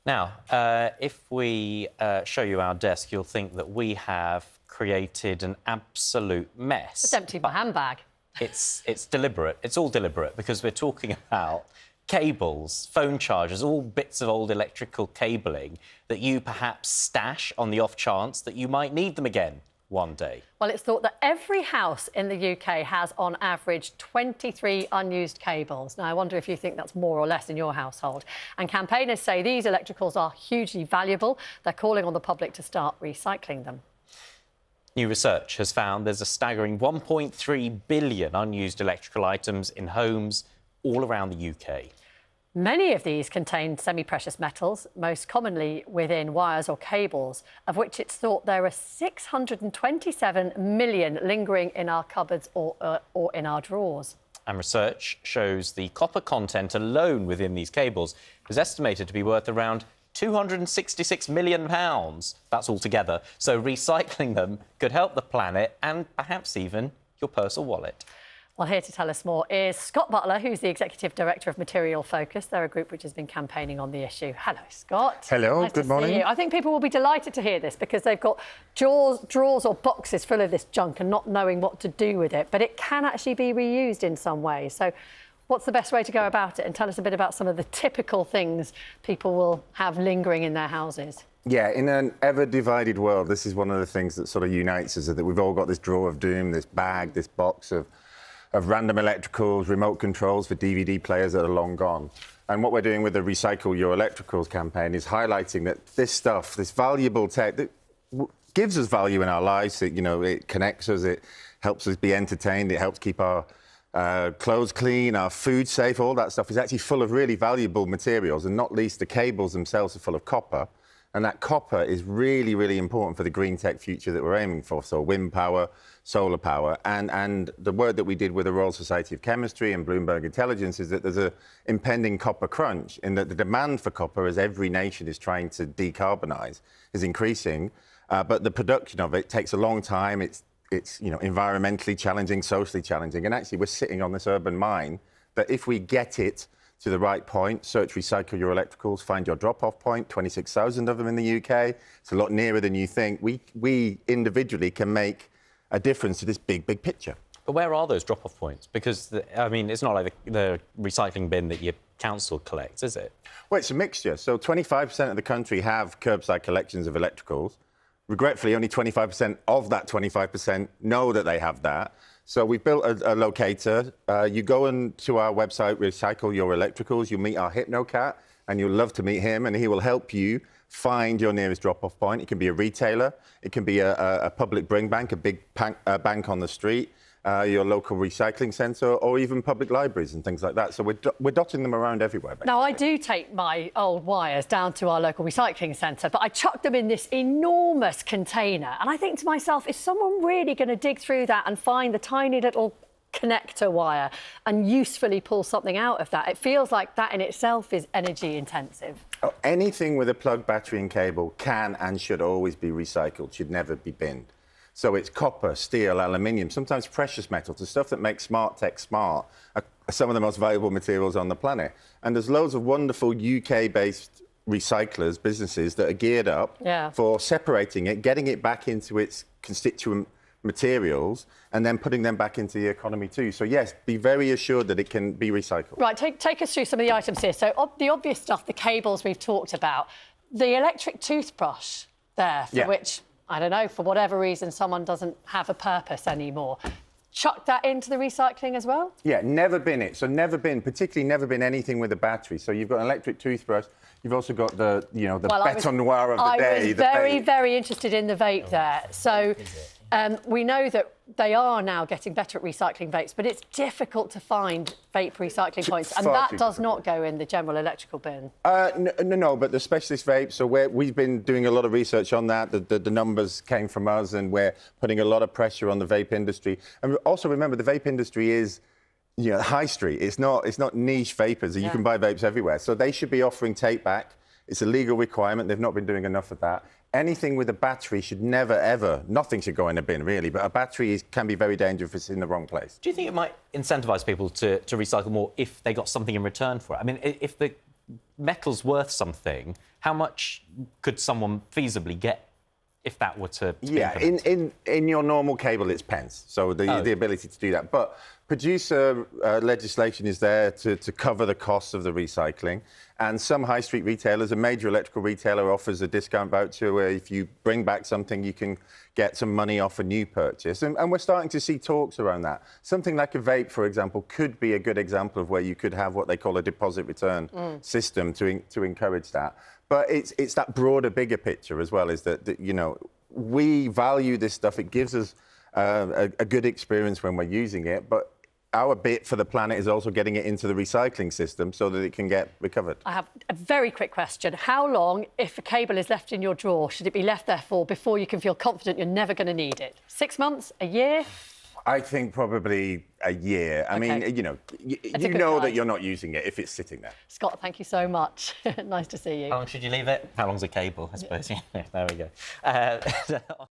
Now, if we show you our desk, you'll think that we have created an absolute mess. Just emptied my handbag. It's deliberate. It's all deliberate because we're talking about cables, phone chargers, all bits of old electrical cabling that you perhaps stash on the off chance that you might need them again one day. Well, it's thought that every house in the UK has, on average, 23 unused cables. Now, I wonder if you think that's more or less in your household. And campaigners say these electricals are hugely valuable. They're calling on the public to start recycling them. New research has found there's a staggering 1.3 billion unused electrical items in homes all around the UK. Many of these contain semi-precious metals, most commonly within wires or cables, of which it's thought there are 627 million lingering in our cupboards or in our drawers. And research shows the copper content alone within these cables is estimated to be worth around £266 million. That's all together. So recycling them could help the planet and perhaps even your purse or wallet. Well, here to tell us more is Scott Butler, who's the Executive Director of Material Focus. They're a group which has been campaigning on the issue. Hello, Scott. Hello, nice good morning. I think people will be delighted to hear this because they've got drawers or boxes full of this junk and not knowing what to do with it. But it can actually be reused in some way. So what's the best way to go about it? And tell us a bit about some of the typical things people will have lingering in their houses. Yeah, in an ever-divided world, this is one of the things that sort of unites us, that we've all got this drawer of doom, this bag, this box of random electricals, remote controls for DVD players that are long gone. And what we're doing with the Recycle Your Electricals campaign is highlighting that this stuff, this valuable tech that gives us value in our lives, it connects us, it helps us be entertained, it helps keep our clothes clean, our food safe, all that stuff is actually full of really valuable materials, and not least the cables themselves are full of copper. And that copper is really, really important for the green tech future that we're aiming for. So wind power, solar power. And the work that we did with the Royal Society of Chemistry and Bloomberg Intelligence is that there's an impending copper crunch, in that the demand for copper, as every nation is trying to decarbonise, is increasing. But the production of it takes a long time. It's environmentally challenging, socially challenging. And actually, we're sitting on this urban mine that if we get it to the right point, search Recycle Your Electricals, find your drop-off point, 26,000 of them in the UK. It's a lot nearer than you think. We individually can make a difference to this big, big picture. But where are those drop-off points? Because, it's not like the recycling bin that your council collects, is it? Well, it's a mixture. So 25% of the country have curbside collections of electricals. Regretfully, only 25% of that 25% know that they have that. So we've built a locator. You go to our website, Recycle Your Electricals, you'll meet our Hypnocat, and you'll love to meet him, and he will help you find your nearest drop-off point. It can be a retailer, it can be a public bring bank, a big bank on the street, your local recycling centre, or even public libraries and things like that. So we're dotting them around everywhere, basically. Now, I do take my old wires down to our local recycling centre, but I chuck them in this enormous container. And I think to myself, is someone really going to dig through that and find the tiny little connector wire and usefully pull something out of that? It feels like that in itself is energy intensive. Oh, anything with a plug, battery and cable can and should always be recycled, should never be binned. So it's copper, steel, aluminium, sometimes precious metals, the stuff that makes smart tech smart, are some of the most valuable materials on the planet. And there's loads of wonderful UK-based recyclers, businesses that are geared up for separating it, getting it back into its constituent materials, and then putting them back into the economy too. So yes, be very assured that it can be recycled. Right, take us through some of the items here. So the obvious stuff, the cables we've talked about, the electric toothbrush there, for which, I don't know, for whatever reason, someone doesn't have a purpose anymore. Chuck that into the recycling as well? Yeah, never bin it. So particularly never bin anything with a battery. So you've got an electric toothbrush. You've also got the bête noire of the day. I was very interested in the vape there. So we know that they are now getting better at recycling vapes, but it's difficult to find vape recycling points, and that does not go in the general electrical bin. No, but the specialist vapes, so we've been doing a lot of research on that. The numbers came from us, and we're putting a lot of pressure on the vape industry. And also remember, the vape industry is high street. It's not niche vapors. You can buy vapes everywhere. So they should be offering take back. It's a legal requirement. They've not been doing enough of that. Anything with a battery should never, ever, nothing should go in a bin, really, but a battery can be very dangerous if it's in the wrong place. Do you think it might incentivise people to recycle more if they got something in return for it? I mean, if the metal's worth something, how much could someone feasibly get if that were to be Yeah, in your normal cable, it's pence. So the ability to do that. But producer legislation is there to cover the costs of the recycling. And some high street retailers, a major electrical retailer offers a discount voucher where if you bring back something, you can get some money off a new purchase. And we're starting to see talks around that. Something like a vape, for example, could be a good example of where you could have what they call a deposit return system to encourage that. But it's that broader, bigger picture as well, is that you know, we value this stuff. It gives us a good experience when we're using it, but our bit for the planet is also getting it into the recycling system so that it can get recovered. I have a very quick question. How long, if a cable is left in your drawer, should it be left there for before you can feel confident you're never going to need it? 6 months? A year? I think probably a year. I mean, you know, you know that you're not using it if it's sitting there. Scott, thank you so much. Nice to see you. How long should you leave it? How long's a cable, I suppose? Yeah, there we go.